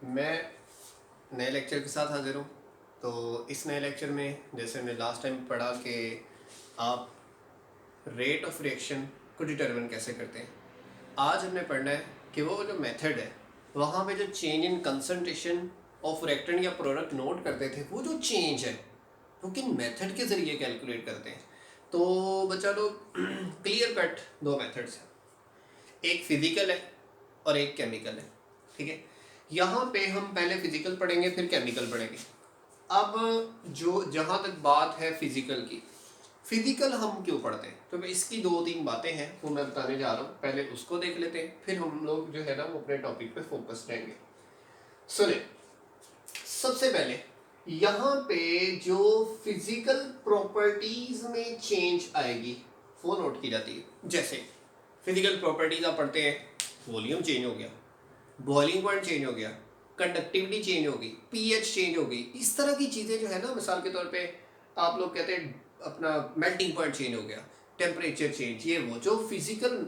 मैं नए लेक्चर के साथ हाजिर हूँ। तो इस नए लेक्चर में जैसे हमने लास्ट टाइम पढ़ा कि आप रेट ऑफ रिएक्शन को डिटरमिन कैसे करते हैं, आज हमने पढ़ना है कि वो जो मेथड है वहाँ पे जो change in concentration of reactant या प्रोडक्ट नोट करते थे, वो जो चेंज है वो किन मेथड के ज़रिए कैलकुलेट करते हैं। तो बच्चा लोग क्लियर कट दो मेथड्स हैं, एक फिजिकल है और एक केमिकल है। ठीक है, यहाँ पे हम पहले फिजिकल पढ़ेंगे फिर केमिकल पढ़ेंगे। अब जो जहाँ तक बात है फिजिकल की, फिजिकल हम क्यों पढ़ते हैं, तो इसकी दो तीन बातें हैं वो मैं बताने जा रहा हूँ। पहले उसको देख लेते हैं, फिर हम लोग जो है ना वो अपने टॉपिक पे फोकस रहेंगे। सुने, सबसे पहले यहाँ पे जो फिजिकल प्रॉपर्टीज में चेंज आएगी वो नोट की जाती है। जैसे फिजिकल प्रॉपर्टीज आप पढ़ते हैं, वॉल्यूम चेंज हो गया, बॉइलिंग पॉइंट चेंज हो गया, कंडक्टिविटी चेंज होगी, पीएच चेंज होगी, इस तरह की चीज़ें जो है ना, मिसाल के तौर पे आप लोग कहते हैं अपना मेल्टिंग पॉइंट चेंज हो गया, टेम्परेचर चेंज, ये वो जो फिजिकल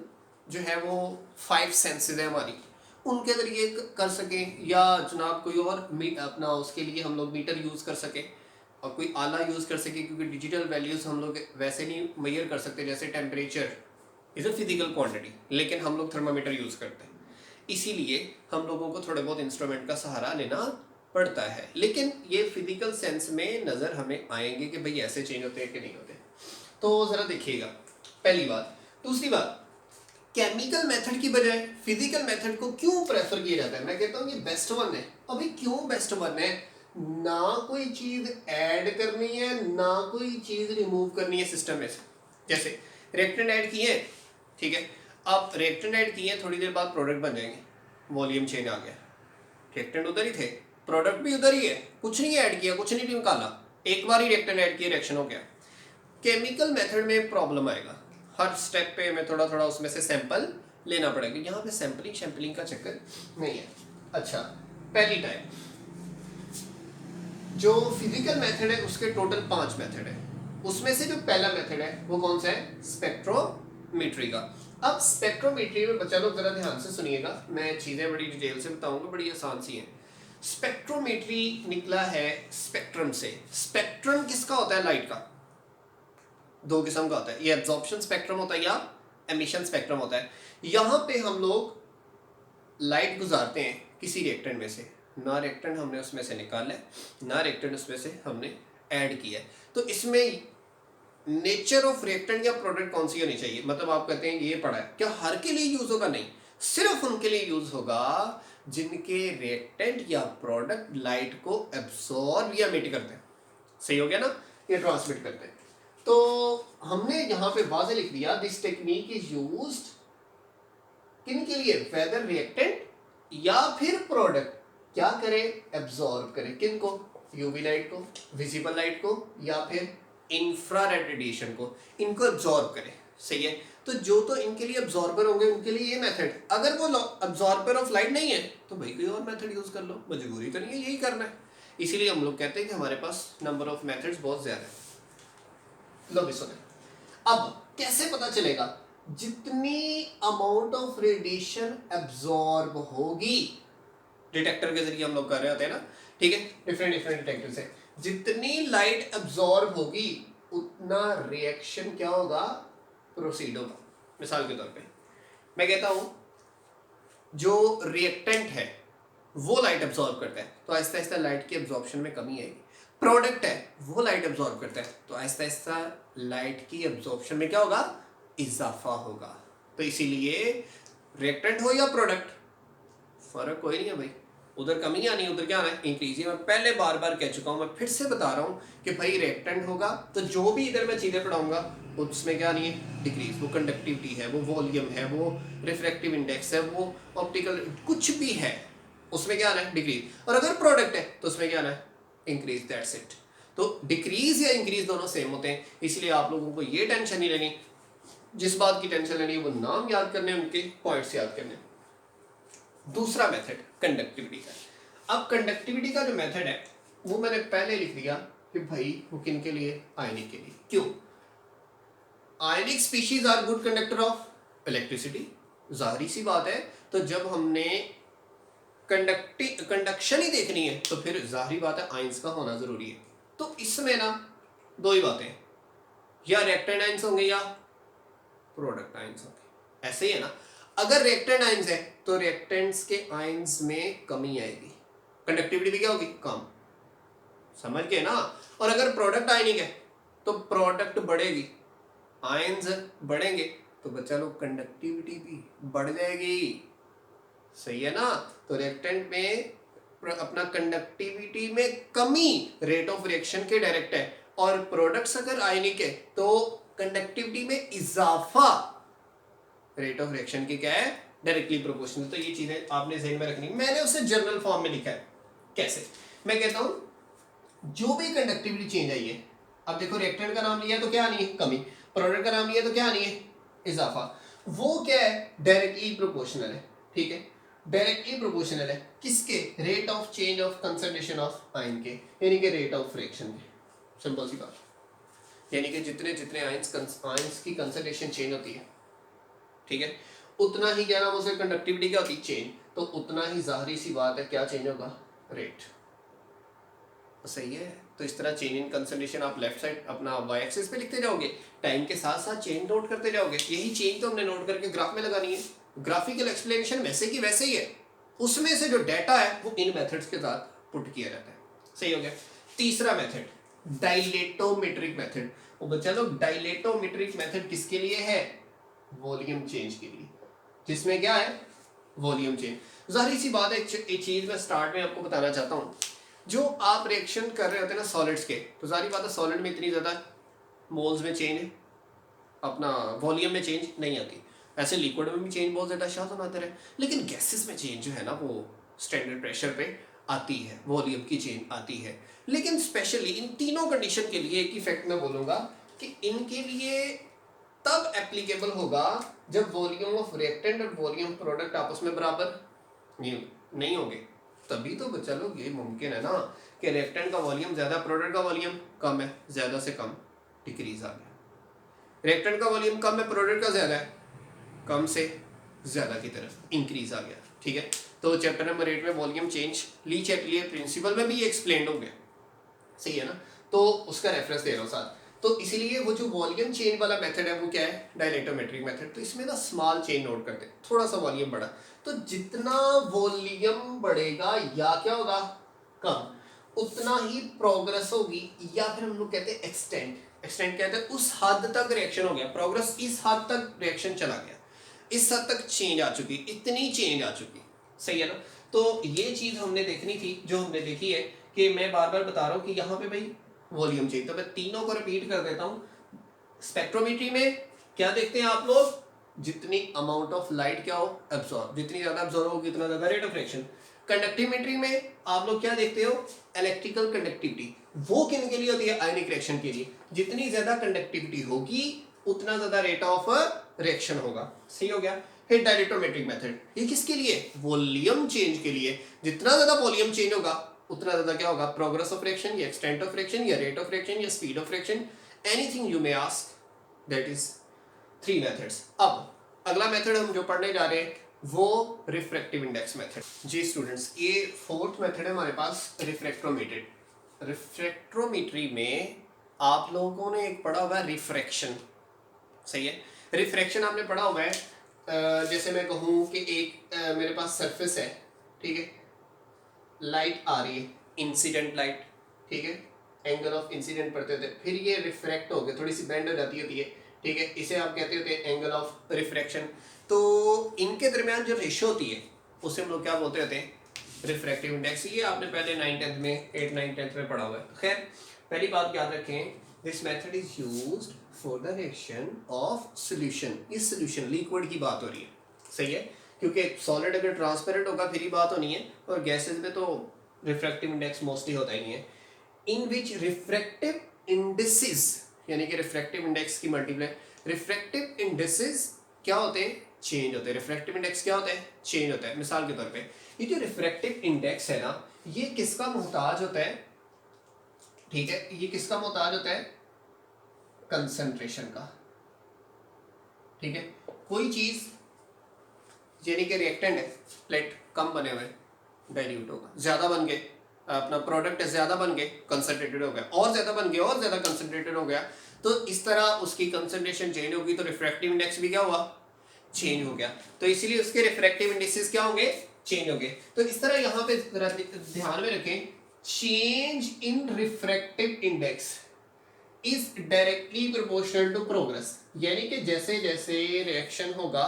जो है वो 5 सेंसेस है हमारी, उनके जरिए कर सकें, या जनाब कोई और अपना उसके लिए हम लोग मीटर यूज़ कर सकें और कोई आला यूज़ कर सके, क्योंकि डिजिटल वैल्यूज़ हम लोग वैसे नहीं मेजर कर सकते। जैसे temperature is a physical quantity, लेकिन हम लोग थर्मामीटर यूज़ करते हैं, इसीलिए हम लोगों को थोड़े बहुत इंस्ट्रूमेंट का सहारा लेना पड़ता है। लेकिन ये फिजिकल सेंस में नज़र हमें आएंगे कि भाई ऐसे चेंज होते हैं कि नहीं होते। तो ज़रा देखिएगा, पहली बात। दूसरी बात, केमिकल मेथड की बजाय फिजिकल मेथड को क्यों प्रेफर किया जाता है? मैं कहता हूँ ये बेस्ट वन है। अभी क्यों बेस्ट वन है? ना कोई चीज़ ऐड करनी है ना कोई चीज़ रिमूव करनी है सिस्टम में से। जैसे रिएक्टेंट ऐड किए, ठीक है, अब रिएक्टेंट ऐड किए, थोड़ी देर बाद प्रोडक्ट बन जाएंगे, वॉल्यूम चेंज आ गया, रिएक्टेंट उधर ही थे, प्रोडक्ट भी उधर ही है, कुछ नहीं ऐड किया, कुछ नहीं निकाला, एक बार ही रिएक्टेंट ऐड किया, रिएक्शन हो गया। केमिकल मेथड में प्रॉब्लम आएगा, हर स्टेप पे हमें थोड़ा थोड़ा उसमें से सैंपल लेना पड़ेगा। यहाँ पे सैंपलिंग का चक्कर नहीं है। अच्छा, पहली टाइप जो फिजिकल मेथड है उसके टोटल 5 मेथड है, उसमें से जो पहला मेथड है वो कौन सा है? स्पेक्ट्रोमेट्री का। अब स्पेक्ट्रोमेट्री में बच्चा लोग जरा ध्यान से सुनिएगा, मैं चीजें बड़ी डिटेल से बताऊंगा, बड़ी आसान सी है। स्पेक्ट्रोमेट्री निकला है स्पेक्ट्रम से। स्पेक्ट्रम किसका होता है? लाइट का। दो किस्म का होता है, ये एब्जॉर्प्शन स्पेक्ट्रम होता है या एमिशन स्पेक्ट्रम होता है। यहां पे हम लोग लाइट गुजारते हैं किसी रिएक्टेंट में से, ना रिएक्टेंट हमने उसमें से निकाला है ना रिएक्टेंट उसमें से हमने ऐड किया है। तो इसमें नेचर ऑफ रिएक्टेंट या प्रोडक्ट कौन सी होनी चाहिए? मतलब आप कहते हैं ये पढ़ा है, क्या हर के लिए यूज होगा? नहीं, सिर्फ उनके लिए यूज होगा जिनके रिएक्टेंट या प्रोडक्ट लाइट को एब्सॉर्ब या एमिट करते हैं। सही हो गया ना, ये ट्रांसमिट करते हैं। तो हमने यहाँ पे वाज़े लिख दिया, दिस टेक्निक इज यूज्ड किन के लिए? वेदर रिएक्टेंट या फिर प्रोडक्ट क्या करे? एब्सॉर्ब करे। किन को? यूवी लाइट को, विजिबल लाइट को, या फिर इंफ्रारेड रेडिएशन को, इनको एब्सॉर्ब करे। सही है, तो जो तो इनके लिए एब्सॉर्बर होंगे उनके लिए ये मेथड। अगर वो एब्सॉर्बर ऑफ लाइट नहीं है तो भाई कोई और मेथड यूज कर लो, मजबूरी तो नहीं है यही करना है। इसीलिए हम लोग कहते हैं कि हमारे पास नंबर ऑफ मेथड्स बहुत ज्यादा है। लो भी सुने, अब कैसे पता चलेगा? जितनी अमाउंट ऑफ रेडिएशन एब्सॉर्ब होगी, डिटेक्टर के जरिए हम लोग कर रहे होते हैं ना, ठीक है, डिफरेंट डिटेक्टर से, जितनी लाइट एब्सॉर्ब होगी उतना रिएक्शन क्या होगा? प्रोसीड होगा। मिसाल के तौर पे मैं कहता हूं जो रिएक्टेंट है वो लाइट एब्सॉर्ब करता है तो आहिस्ता आहिस्ता लाइट की एब्जॉर्प्शन में कमी आएगी। प्रोडक्ट है वो लाइट एब्सॉर्ब करता है तो आहिस्ता आहिस्ता लाइट की एब्जॉर्प्शन में क्या होगा? इजाफा होगा। तो इसीलिए रिएक्टेंट हो या प्रोडक्ट, फर्क कोई नहीं है भाई, उधर कमी आनी है, उधर क्या आना है? इंक्रीज। मैं पहले बार बार कह चुका हूं, मैं फिर से बता रहा हूं कि भाई रिएक्टेंट होगा तो जो भी इधर मैं चीजें पढ़ाऊंगा उसमें क्या नहीं है? डिक्रीज। वो कंडक्टिविटी है, वो वॉल्यूम है, वो रिफ्रैक्टिव इंडेक्स है, वो ऑप्टिकल, कुछ भी है उसमें क्या आना है? डिक्रीज। और अगर प्रोडक्ट है तो उसमें क्या आना है? इंक्रीज। That's it. तो डिक्रीज या इंक्रीज दोनों सेम होते हैं, इसलिए आप लोगों को ये टेंशन नहीं लेनी। जिस बात की टेंशन लेनी है वो नाम याद करने, उनके पॉइंट्स याद करने। दूसरा मेथड कंडक्टिविटी का। अब कंडक्टिविटी का जो मेथड है वो मैंने पहले लिख दिया कि भाई वो किन के लिए? आयनिक के लिए। क्यों? Ionic species are good conductor of electricity. जाहिर सी बात है, तो जब हमने कंडक्शन ही देखनी है तो फिर जाहिर बात है आइंस का होना जरूरी है। तो इसमें ना दो ही बातें, या रिएक्टेंट आइंस होंगे या प्रोडक्ट आइंस होंगे, ऐसे ही है ना। अगर रिएक्टेंट आइंस है तो रिएक्टेंट्स के आइंस में कमी आएगी, कंडक्टिविटी भी क्या होगी, कम, समझ गए ना। और अगर प्रोडक्ट आयनिक है तो प्रोडक्ट बढ़ेगी, आयंस बढ़ेंगे तो बच्चा लोग कंडक्टिविटी भी बढ़ जाएगी, सही है ना। तो रिएक्टेंट में अपना कंडक्टिविटी में कमी रेट ऑफ रिएक्शन के डायरेक्ट है, और प्रोडक्ट्स अगर आयनिक है तो कंडक्टिविटी में इजाफा रेट ऑफ रिएक्शन की क्या है, डायरेक्टली प्रोपोर्शनल। तो ये चीजें आपने ज़हन में रखनी। मैंने उसे जनरल फॉर्म में लिखा है, कैसे, मैं कहता हूं जो भी कंडक्टिविटी चेंज आई है, अब देखो रिएक्टेंट का नाम लिया है तो क्या आनी है, कमी, प्रोडक्ट का नाम लिया तो क्या आनी है, इजाफा, वो क्या है, डायरेक्टली प्रोपोर्शनल है, ठीक है, डायरेक्टली प्रोपोर्शनल है किसके, rate of change of concentration of ion के, यानी कि रेट ऑफ रिएक्शन के, सिंपल सी बात, यानी कि जितने जितने आयंस की कंसंट्रेशन चेंज होती है, ठीक है, उतना ही क्या नाम उसे कंडक्टिविटी क्या होती है, चेंज, तो उतना ही जाहिर सी बात है क्या चेंज होगा, रेट, सही है। तो इस तरह चेंज इन कंसंट्रेशन आप लेफ्ट साइड अपना वाई एक्सिस पे लिखते जाओगे, टाइम के साथ साथ चेंज नोट करते जाओगे, यही चेंज तो हमने नोट करके ग्राफ में लगानी है। ग्राफिकल एक्सप्लेनेशन वैसे की वैसे ही है, उसमें से जो डाटा है वो इन मेथड्स के साथ पुट किया जाता है, सही हो गया। तीसरा मेथड डायलेटोमेट्रिक मेथड, वो बच्चा लोग डायलेटोमेट्रिक मेथड किसके लिए है, वॉल्यूम चेंज के लिए, जिसमें क्या है, वॉल्यूम चेंज। जाहिर सी बात है, एक चीज मैं स्टार्ट में आपको बताना चाहता हूँ, जो आप रिएक्शन कर रहे होते हैं ना सॉलिड्स के, तो जाहिर बात है सॉलिड में इतनी ज़्यादा मोल्स में चेंज अपना वॉल्यूम में चेंज नहीं आती, ऐसे लिक्विड में भी चेंज बहुत ज़्यादा शायद होता है, लेकिन गैसेस में चेंज जो है ना वो स्टैंडर्ड प्रेशर पे आती है, वॉल्यूम की चेंज आती है। लेकिन स्पेशली इन तीनों कंडीशन के लिए एक ही फैक्ट मैं बोलूँगा कि इनके लिए तब एप्लीकेबल होगा जब वॉल्यूम ऑफ रिएक्टेंट और वॉल्यूम प्रोडक्ट आपस में बराबर नहीं होंगे, तभी तो बच्चा लोग ये मुमकिन है ना कि रिएक्टेंट का वॉल्यूम ज़्यादा, प्रोडक्ट का वॉल्यूम कम है, ज़्यादा से कम डिक्रीज आ गया, रिएक्टेंट का वॉल्यूम कम है, प्रोडक्ट का ज़्यादा है, कम से ज़्यादा की तरफ इंक्रीज आ गया, ठीक है। तो चैप्टर नंबर 8 में वॉल्यूम चेंज ली चेक लिए प्रिंसिपल में भी ये एक्सप्लेन हो गया, सही है ना, तो उसका रेफरेंस दे रहा हूँ साथ। तो इसीलिए वो जो वॉल्यूम चेंज वाला मेथड है वो क्या है, डायलेटोमेट्रिक मेथड। तो इसमें ना स्मॉल चेंज नोट करते हैं, थोड़ा सा वॉल्यूम बढ़ा, तो जितना वॉल्यूम बढ़ेगा या क्या होगा, कम, उतना ही प्रोग्रेस होगी, या फिर हम लोग कहते हैं एक्सटेंट, एक्सटेंट कहते हैं उस हद तक रिएक्शन हो गया, प्रोग्रेस इस हद तक रिएक्शन चला गया, इस हद तक चेंज आ चुकी, इतनी चेंज आ चुकी, सही है ना। तो ये चीज हमने देखनी थी, जो हमने देखी है कि मैं बार बार बता रहा हूँ कि यहाँ पे भाई वॉल्यूम चेंज, तो मैं तीनों को रिपीट कर देता हूँ। स्पेक्ट्रोमेट्री में क्या देखते हैं आप लोग, जितनी अमाउंट ऑफ लाइट क्या हो एब्जॉर्ब, जितनी ज्यादा एब्जॉर्ब होगी उतना ज्यादा रेट ऑफ रिएक्शन। कंडक्टिविटी में आप लोग क्या देखते हो, इलेक्ट्रिकल कंडक्टिविटी, वो किन के लिए होती है, आयनिक रिएक्शन के लिए, जितनी ज्यादा कंडक्टिविटी होगी उतना ज्यादा रेट ऑफ रिएक्शन होगा, सही हो गया। फिर डायलेटोमेट्रिक मेथड, ये किसके लिए, वॉल्यूम चेंज के लिए, जितना ज्यादा वॉल्यूम चेंज होगा उतना ज्यादा क्या होगा, प्रोग्रेस ऑफ रिएक्शन या एक्सटेंट ऑफ रिएक्शन या रेट ऑफ रिएक्शन या speed of reaction, anything you may ask, that is 3 methods. अब अगला मेथड हम जो पढ़ने जा रहे हैं वो रिफ्रैक्टिव इंडेक्स मेथड। जी स्टूडेंट्स, ये 4th मेथड है हमारे पास, रिफ्रैक्ट्रोमेट्री। रिफ्रैक्ट्रोमेट्री में आप लोगों ने एक पढ़ा हुआ है रिफ्रैक्शन, सही है, रिफ्रैक्शन आपने पढ़ा हुआ है। जैसे मैं कहूँ कि एक मेरे पास सरफेस है, ठीक है, लाइट आ रही है, इंसिडेंट लाइट, ठीक है, एंगल ऑफ इंसिडेंट पढ़ते थे, फिर ये रिफ्रैक्ट हो गया, थोड़ी सी बेंड हो जाती होती है, ठीक है, इसे आप कहते होते हैं एंगल ऑफ रिफ्रैक्शन। तो इनके दरमियान जो रेशो होती है उसे हम लोग क्या बोलते होते हैं, रिफ्रैक्टिव इंडेक्स। ये आपने पहले 9th 10th में 8th 9th 10th में पढ़ा हुआ है। खैर पहली बात याद रखें, this method is used for the reaction of solution. इस सॉल्यूशन लिक्विड की बात हो रही है, सही है, क्योंकि सॉलिड अगर ट्रांसपेरेंट होगा फिर ही बात होनी है, और गैसेस में तो रिफ्रैक्टिव इंडेक्स मोस्टली होता ही नहीं है। इन विच रिफ्रैक्टिव इंडिसेस, यानी कि रिफ्रैक्टिव इंडेक्स की मल्टीप्लाई, रिफ्रैक्टिव इंडिसेस क्या होते हैं, चेंज होते हैं। रिफ्रैक्टिव इंडेक्स क्या होता है, चेंज होता है। मिसाल के तौर पे ये जो रिफ्रैक्टिव इंडेक्स है ना, ये किसका मोहताज होता है, ठीक है, ये किसका मोहताज होता है, कंसंट्रेशन का, ठीक है। कोई चीज यानी कि रिएक्टेंट है, प्लेट कम बने हुए, डाइल्यूट होगा, ज़्यादा बन गए, अपना प्रोडक्ट ज़्यादा बन गए, कंसनट्रेटेड हो गया, और ज़्यादा बन गया और ज़्यादा कंसनट्रेटेड हो गया, तो इस तरह उसकी कंसंट्रेशन चेंज होगी, तो रिफ्रैक्टिव इंडेक्स भी क्या हुआ, चेंज हो गया, तो इसीलिए उसके रिफ्रैक्टिव इंडेक्सेस क्या होंगे, चेंज होंगे। तो इस तरह यहाँ पे ध्यान में रखें, change in refractive index is directly proportional to progress, यानी कि जैसे जैसे रिएक्शन होगा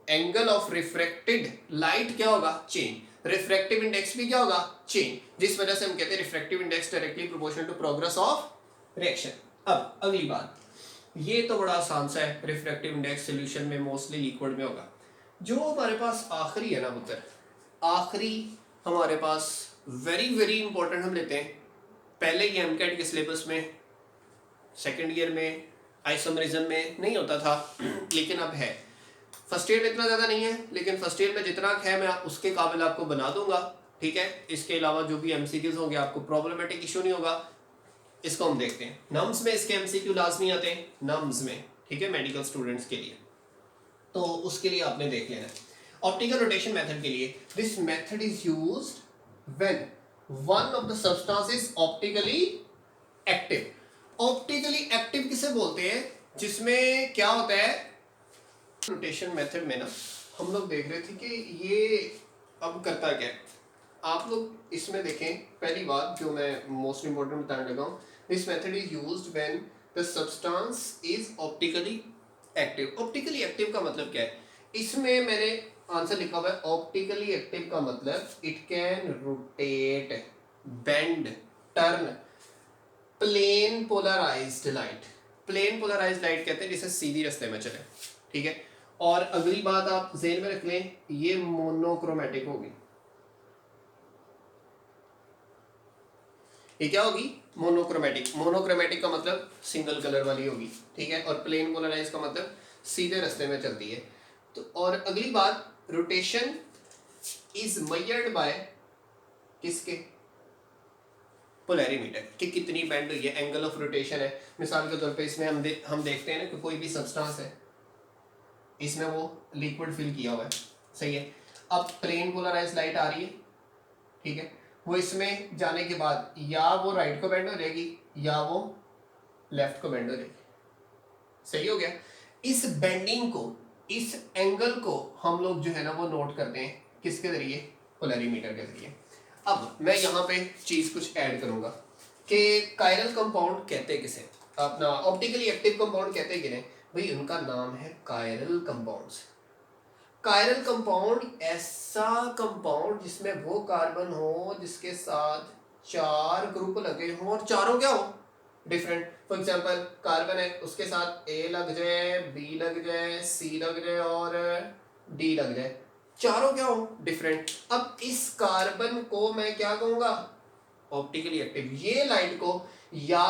एंगल ऑफ रिफ्रैक्टेड लाइट क्या होगा, चेंज, रिफ्रैक्टिव इंडेक्स भी क्या होगा, चेंज, जिस वजह से हम कहते हैं refractive index directly proportional to progress of reaction. अब अगली बात, ये तो बड़ा आसान सा है, रिफ्रैक्टिव इंडेक्स सॉल्यूशन में मोस्टली लिक्विड में होगा। जो हमारे पास आखिरी है ना पुत्र, आखिरी हमारे पास वेरी वेरी इंपॉर्टेंट हम लेते हैं, पहले ये एमकेट के सिलेबस में सेकेंड ईयर में आइसोमरिज्म में नहीं होता था लेकिन अब है, फर्स्ट ईयर में इतना ज़्यादा नहीं है, लेकिन फर्स्ट ईयर में जितना है मैं उसके काबिल आपको बना दूंगा, ठीक है। इसके अलावा जो भी एमसीक्यूज होंगे आपको प्रॉब्लमेटिक इशू नहीं होगा। इसको हम देखते हैं, नम्स में इसके एमसीक्यू लाजमी आते हैं, नम्स में, ठीक है, मेडिकल स्टूडेंट्स के लिए, तो उसके लिए आपने देख लेना है। ऑप्टिकल रोटेशन मेथड के लिए, this method is used when one of the substance is optically active. Optically active किसे बोलते हैं, जिसमें क्या होता है, रोटेशन मेथड में ना हम लोग देख रहे थे कि ये अब करता क्या है, आप लोग इसमें देखें, पहली बात जो मैं मोस्ट इंपॉर्टेंट बताने लगा हूँ, this method is used when the substance is optically active. Optically active का मतलब क्या है, इसमें मैंने आंसर लिखा हुआ है, ऑप्टिकली एक्टिव का मतलब it can rotate, bend, turn plane polarised light. Plane polarised light कहते हैं जिसे सीधी रास्ते में चले, ठीक है। और अगली बात आप ज़हन में रख लें, ये मोनोक्रोमेटिक होगी, ये क्या होगी, मोनोक्रोमेटिक। मोनोक्रोमेटिक का मतलब सिंगल कलर वाली होगी, ठीक है, और प्लेन पोलराइज का मतलब सीधे रास्ते में चलती है। तो और अगली बात, रोटेशन इज मेजर्ड बाय किसके, पोलैरिमीटर, कि कितनी बेंड हुई है, एंगल ऑफ रोटेशन है। मिसाल के तौर पे इसमें हम देखते हैं ना कि कोई भी सब्सटेंस है, इसमें वो लिक्विड फिल किया हुआ है, सही है। अब प्लेन पोलराइज लाइट आ रही है, ठीक है, वो इसमें जाने के बाद या वो राइट को बेंड हो जाएगी या वो लेफ्ट को बेंड हो जाएगी, सही हो गया। इस बेंडिंग को, इस एंगल को हम लोग जो है ना वो नोट करते हैं किसके जरिए, पोलैरिमीटर के जरिए। अब मैं यहाँ पे चीज कुछ ऐड करूंगा कि कायरल कंपाउंड कहते हैं किसे, अपना ऑप्टिकली एक्टिव कंपाउंड कहते हैं किन्हें, भाई उनका नाम है कायरल कंपाउंड्स। कायरल कंपाउंड ऐसा कंपाउंड जिसमें वो कार्बन हो जिसके साथ 4 ग्रुप लगे हों और चारों क्या हो, डिफरेंट। फॉर एग्जांपल कार्बन है, उसके साथ ए लग जाए, बी लग जाए, सी लग जाए और डी लग जाए, चारों क्या हो, डिफरेंट। अब इस कार्बन को मैं क्या कहूंगा, ऑप्टिकली एक्टिव। ये लाइट को या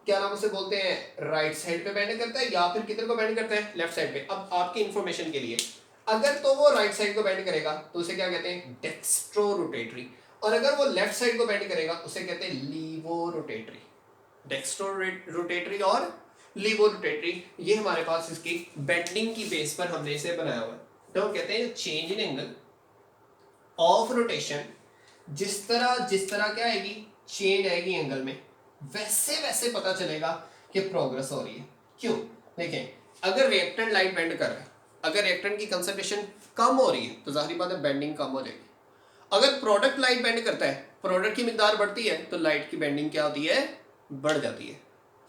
क्या नाम उसे बोलते हैं, राइट साइड पे बेंड करता है या फिर किधर को बेंड करता है, लेफ्ट साइड पे। अब आपकी इंफॉर्मेशन के लिए, अगर तो वो राइट साइड को बेंड करेगा तो उसे क्या कहते हैं, डेक्स्ट्रो रोटेटरी, और अगर वो लेफ्ट साइड को बेंड करेगा उसे कहते हैं लीवो रोटेटरी। डेक्स्ट्रो रोटेटरी और लीवो रोटेटरी, ये हमारे पास इसकी बेंडिंग की बेस पर हमने इसे बनाया हुआ है। तो कहते हैं change in angle of rotation, जिस तरह क्या आएगी, चेंज आएगी एंगल में, वैसे वैसे पता चलेगा कि प्रोग्रेस हो रही है। क्यों, देखें, अगर रिएक्टेंट लाइट बेंड कर रहा है, अगर रिएक्टेंट की कंसंट्रेशन कम हो रही है तो जाहिर बात है बेंडिंग कम हो जाएगी। अगर प्रोडक्ट लाइट बेंड करता है, प्रोडक्ट की मिकदार बढ़ती है तो लाइट की बेंडिंग क्या होती है, बढ़ जाती है,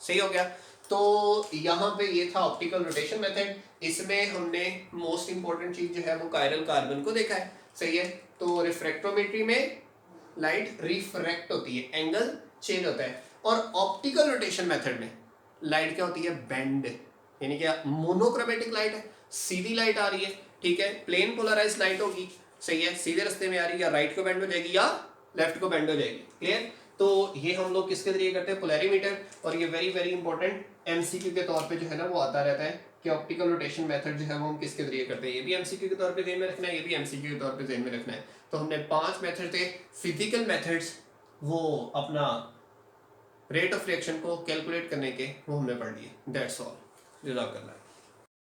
सही हो गया। तो यहाँ पे ये था ऑप्टिकल रोटेशन मेथड, इसमें हमने मोस्ट इंपॉर्टेंट चीज जो है वो कायरल कार्बन को देखा है, सही है। तो रिफ्रैक्टोमेट्री में लाइट रिफ्रैक्ट होती है, एंगल चेंज होता है, और ऑप्टिकल रोटेशन मेथड में लाइट क्या होती है, बेंड, यानी क्या, मोनोक्रोमेटिक लाइट है, सीधी लाइट आ रही है, ठीक है, प्लेन पोलराइज लाइट होगी, सही है, सीधे रास्ते में आ रही है, या राइट को बेंड हो जाएगी या लेफ्ट को बेंड हो जाएगी, क्लियर। तो ये हम लोग किसके जरिए करते हैं, पोलैरिमीटर। और ये वेरी वेरी इंपॉर्टेंट एमसीक्यू के तौर पे जो है ना वो आता रहता है कि ऑप्टिकल रोटेशन मेथड जो है वो हम किसके जरिए करते हैं, ये भी एमसीक्यू के तौर पे ध्यान में रखना है, ये भी एमसीक्यू के तौर पे ध्यान में रखना है। तो हमने 5 मेथड थे फिजिकल मेथड्स, वो अपना रेट ऑफ रिएक्शन को कैलकुलेट करने के, वो हमने पढ़ लिए। दैट्स ऑल, जज़ाकल्लाह।